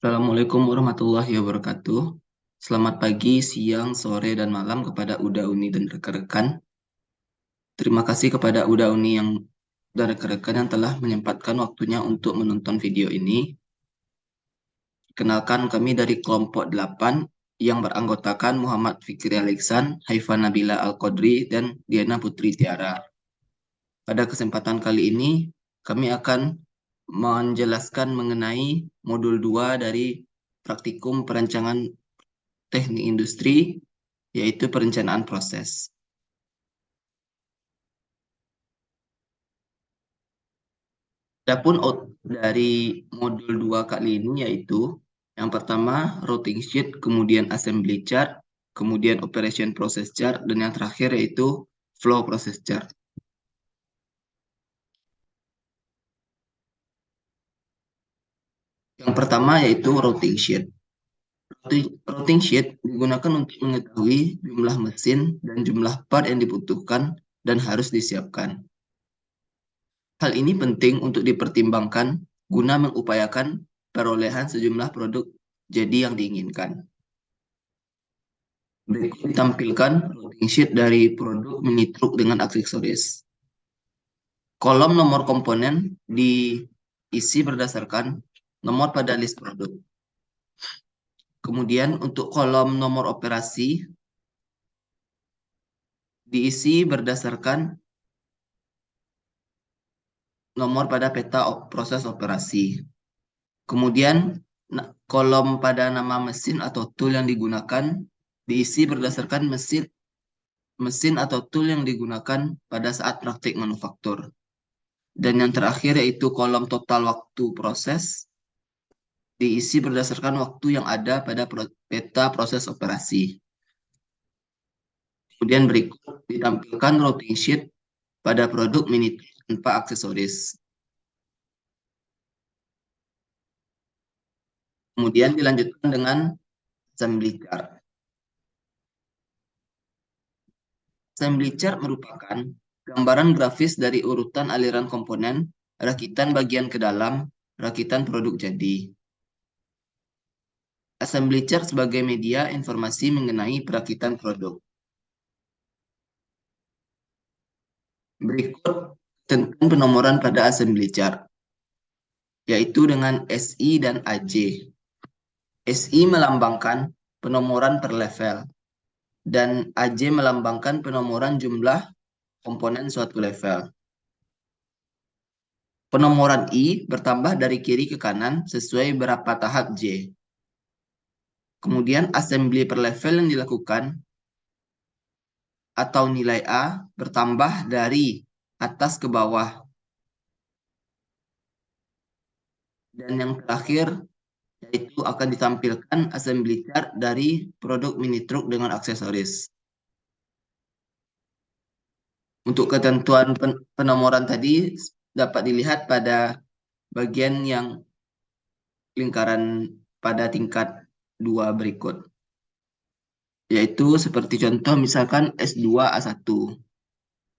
Assalamualaikum warahmatullahi wabarakatuh. Selamat pagi, siang, sore, dan malam kepada Uda Uni dan rekan-rekan. Terima kasih kepada Uda Uni dan rekan-rekan yang telah menyempatkan waktunya untuk menonton video ini. Kenalkan kami dari kelompok 8 yang beranggotakan Muhammad Fikri Alexan, Haifa Nabila Al-Qadri, dan Diana Putri Tiara. Pada kesempatan kali ini, kami akan menjelaskan mengenai modul 2 dari praktikum perancangan teknik industri, yaitu perencanaan proses. Adapun dari modul 2 kali ini yaitu yang pertama routing sheet, kemudian assembly chart, kemudian operation process chart, dan yang terakhir yaitu flow process chart. Yang pertama yaitu routing sheet. Routing sheet digunakan untuk mengetahui jumlah mesin dan jumlah part yang dibutuhkan dan harus disiapkan. Hal ini penting untuk dipertimbangkan guna mengupayakan perolehan sejumlah produk jadi yang diinginkan. Berikut ditampilkan routing sheet dari produk mini truk dengan aksesoris. Kolom nomor komponen diisi berdasarkan nomor pada list produk. Kemudian untuk kolom nomor operasi diisi berdasarkan nomor pada peta proses operasi. Kemudian kolom pada nama mesin atau tool yang digunakan diisi berdasarkan mesin atau tool yang digunakan pada saat praktik manufaktur. Dan yang terakhir yaitu kolom total waktu proses diisi berdasarkan waktu yang ada pada peta proses operasi. Kemudian berikut ditampilkan routing sheet pada produk mini tanpa aksesoris. Kemudian dilanjutkan dengan assembly chart. Assembly chart merupakan gambaran grafis dari urutan aliran komponen, rakitan bagian ke dalam, rakitan produk jadi. Assembly chart sebagai media informasi mengenai perakitan produk. Berikut tentang penomoran pada assembly chart, yaitu dengan SI dan AJ. SI melambangkan penomoran per level, dan AJ melambangkan penomoran jumlah komponen suatu level. Penomoran I bertambah dari kiri ke kanan sesuai berapa tahap J. Kemudian assembly per level yang dilakukan atau nilai A bertambah dari atas ke bawah. Dan yang terakhir yaitu akan ditampilkan assembly chart dari produk mini truk dengan aksesoris. Untuk ketentuan penomoran tadi dapat dilihat pada bagian yang lingkaran pada tingkat 2 berikut. Yaitu seperti contoh misalkan S2A1.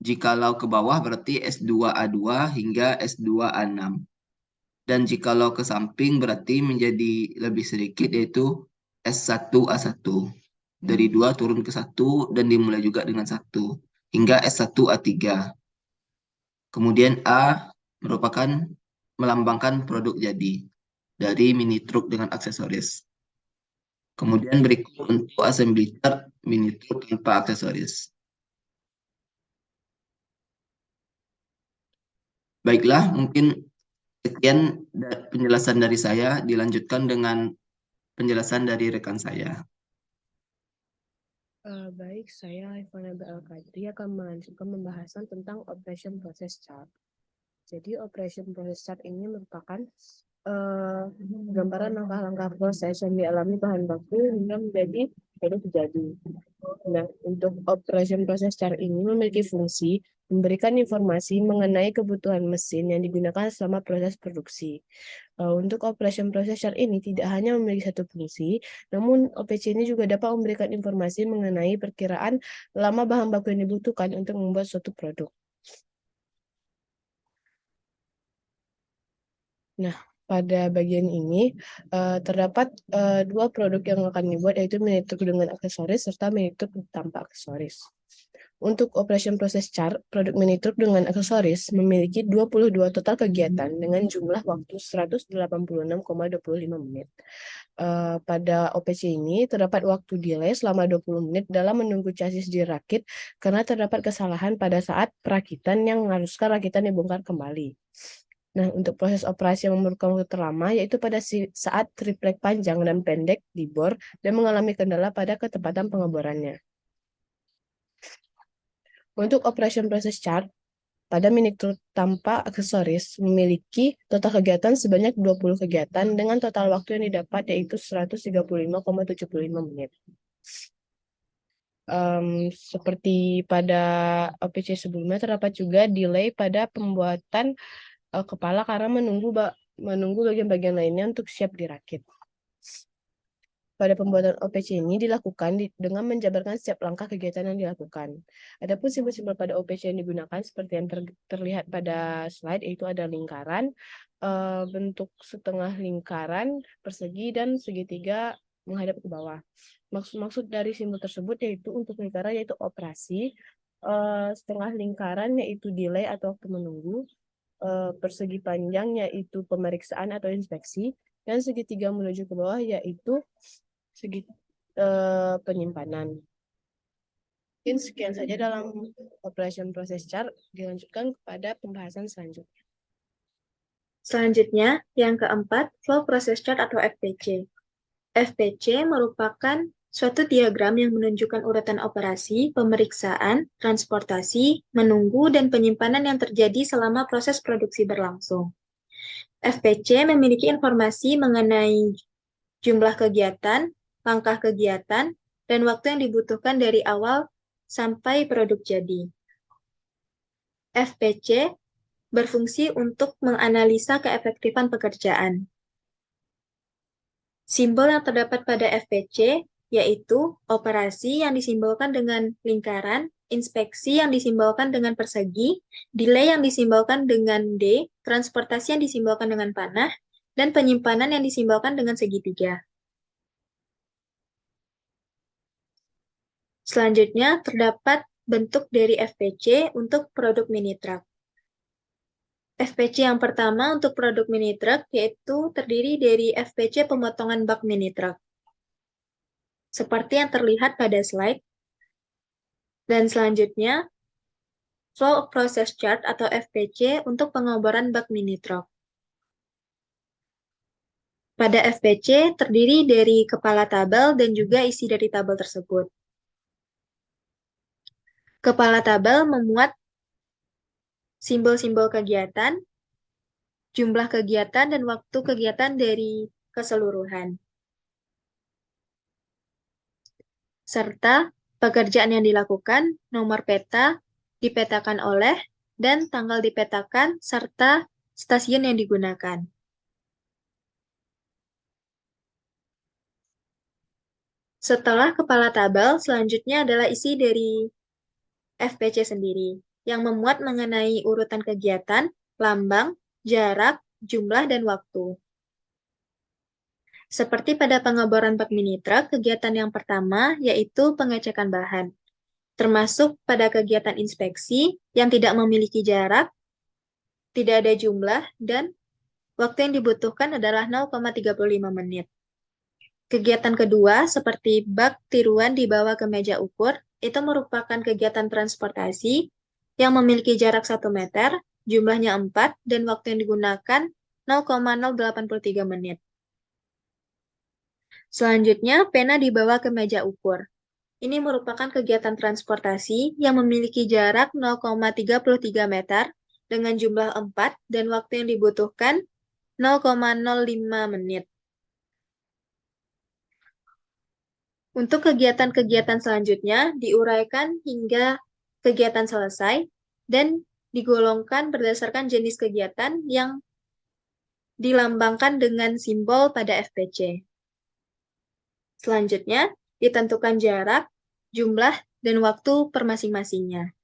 Jikalau ke bawah berarti S2A2 hingga S2A6. Dan jikalau ke samping berarti menjadi lebih sedikit yaitu S1A1. Dari 2 turun ke 1 dan dimulai juga dengan 1. Hingga S1A3. Kemudian A merupakan melambangkan produk jadi dari mini truk dengan aksesoris. Kemudian berikut untuk assembly chart mini truk tanpa aksesoris. Baiklah, mungkin sekian penjelasan dari saya, dilanjutkan dengan penjelasan dari rekan saya. Baik, saya Ivana Al-Qadri akan melanjutkan pembahasan tentang Operation Process Chart. Jadi Operation Process Chart ini merupakan gambaran langkah-langkah proses yang dialami bahan baku hingga menjadi produk jadi. Nah, untuk Operation Process Chart ini memiliki fungsi memberikan informasi mengenai kebutuhan mesin yang digunakan selama proses produksi. Untuk Operation Process Chart ini tidak hanya memiliki satu fungsi, namun OPC ini juga dapat memberikan informasi mengenai perkiraan lama bahan baku yang dibutuhkan untuk membuat suatu produk. Nah, pada bagian ini terdapat dua produk yang akan dibuat, yaitu mini truk dengan aksesoris serta mini truk tanpa aksesoris. Untuk operation process chart, produk mini truk dengan aksesoris memiliki 22 total kegiatan dengan jumlah waktu 186,25 menit. Pada OPC ini terdapat waktu delay selama 20 menit dalam menunggu chassis dirakit karena terdapat kesalahan pada saat perakitan yang mengharuskan rakitan dibongkar kembali. Nah, untuk proses operasi yang memerlukan waktu terlama yaitu pada saat triplek panjang dan pendek dibor dan mengalami kendala pada ketepatan pengeborannya. Untuk operation process chart, pada mini truk tanpa aksesoris memiliki total kegiatan sebanyak 20 kegiatan dengan total waktu yang didapat yaitu 135,75 menit. Seperti pada OPC sebelumnya terdapat juga delay pada pembuatan kepala karena menunggu bagian-bagian lainnya untuk siap dirakit. Pada pembuatan OPC ini dilakukan dengan menjabarkan setiap langkah kegiatan yang dilakukan. Adapun simbol-simbol pada OPC yang digunakan seperti yang terlihat pada slide, yaitu ada lingkaran, bentuk setengah lingkaran, persegi, dan segitiga menghadap ke bawah. Maksud dari simbol tersebut yaitu untuk lingkaran yaitu operasi, setengah lingkaran yaitu delay atau waktu menunggu, persegi panjang yaitu pemeriksaan atau inspeksi, dan segitiga menuju ke bawah yaitu penyimpanan. Mungkin sekian saja dalam operation process chart. Dilanjutkan kepada pembahasan selanjutnya. Selanjutnya, yang keempat, flow process chart atau FPC. FPC merupakan suatu diagram yang menunjukkan urutan operasi, pemeriksaan, transportasi, menunggu, dan penyimpanan yang terjadi selama proses produksi berlangsung. FPC memiliki informasi mengenai jumlah kegiatan, langkah kegiatan, dan waktu yang dibutuhkan dari awal sampai produk jadi. FPC berfungsi untuk menganalisa keefektifan pekerjaan. Simbol yang terdapat pada FPC yaitu operasi yang disimbolkan dengan lingkaran, inspeksi yang disimbolkan dengan persegi, delay yang disimbolkan dengan D, transportasi yang disimbolkan dengan panah, dan penyimpanan yang disimbolkan dengan segitiga. Selanjutnya, terdapat bentuk dari FPC untuk produk mini truck. FPC yang pertama untuk produk mini truck yaitu terdiri dari FPC pemotongan bak mini truck. Seperti yang terlihat pada slide. Dan selanjutnya, flow process chart atau FPC untuk pengoboran bak mini truck. Pada FPC terdiri dari kepala tabel dan juga isi dari tabel tersebut. Kepala tabel memuat simbol-simbol kegiatan, jumlah kegiatan, dan waktu kegiatan dari keseluruhan. Serta pekerjaan yang dilakukan, nomor peta, dipetakan oleh, dan tanggal dipetakan, serta stasiun yang digunakan. Setelah kepala tabel, selanjutnya adalah isi dari FPC sendiri, yang memuat mengenai urutan kegiatan, lambang, jarak, jumlah, dan waktu. Seperti pada pengeboran bak mini truck, kegiatan yang pertama yaitu pengecekan bahan, termasuk pada kegiatan inspeksi yang tidak memiliki jarak, tidak ada jumlah, dan waktu yang dibutuhkan adalah 0,35 menit. Kegiatan kedua, seperti bak tiruan dibawa ke meja ukur, itu merupakan kegiatan transportasi yang memiliki jarak 1 meter, jumlahnya 4, dan waktu yang digunakan 0,083 menit. Selanjutnya, pena dibawa ke meja ukur. Ini merupakan kegiatan transportasi yang memiliki jarak 0,33 meter dengan jumlah 4 dan waktu yang dibutuhkan 0,05 menit. Untuk kegiatan-kegiatan selanjutnya diuraikan hingga kegiatan selesai dan digolongkan berdasarkan jenis kegiatan yang dilambangkan dengan simbol pada FPC. Selanjutnya, ditentukan jarak, jumlah, dan waktu per masing-masingnya.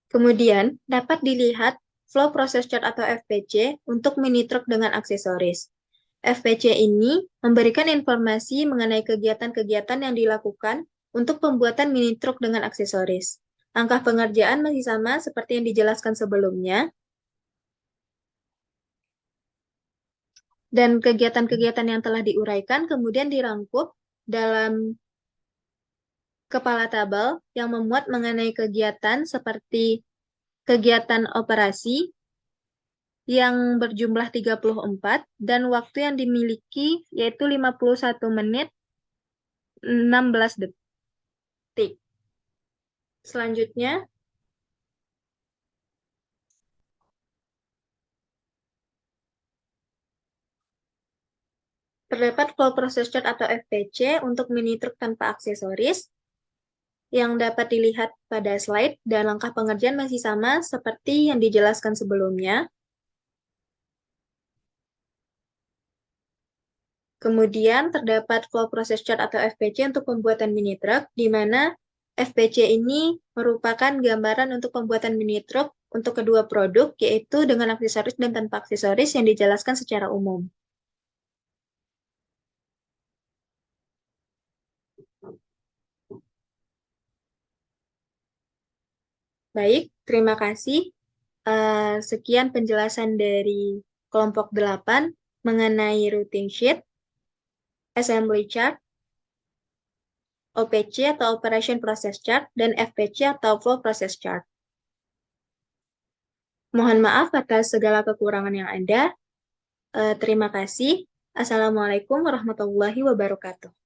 Kemudian, dapat dilihat flow process chart atau FPC untuk mini truck dengan aksesoris. FPC ini memberikan informasi mengenai kegiatan-kegiatan yang dilakukan untuk pembuatan mini truck dengan aksesoris. Langkah pengerjaan masih sama seperti yang dijelaskan sebelumnya. Dan kegiatan-kegiatan yang telah diuraikan kemudian dirangkup dalam kepala tabel yang memuat mengenai kegiatan seperti kegiatan operasi yang berjumlah 34 dan waktu yang dimiliki yaitu 51 menit 16 detik. Selanjutnya, terdapat flow process chart atau FPC untuk mini truk tanpa aksesoris yang dapat dilihat pada slide dan langkah pengerjaan masih sama seperti yang dijelaskan sebelumnya. Kemudian terdapat flow process chart atau FPC untuk pembuatan mini truck, di mana FPC ini merupakan gambaran untuk pembuatan mini truck untuk kedua produk, yaitu dengan aksesoris dan tanpa aksesoris yang dijelaskan secara umum. Baik, terima kasih. Sekian penjelasan dari kelompok 8 mengenai routing sheet, assembly chart, OPC atau operation process chart, dan FPC atau flow process chart. Mohon maaf atas segala kekurangan yang ada. Terima kasih. Assalamualaikum warahmatullahi wabarakatuh.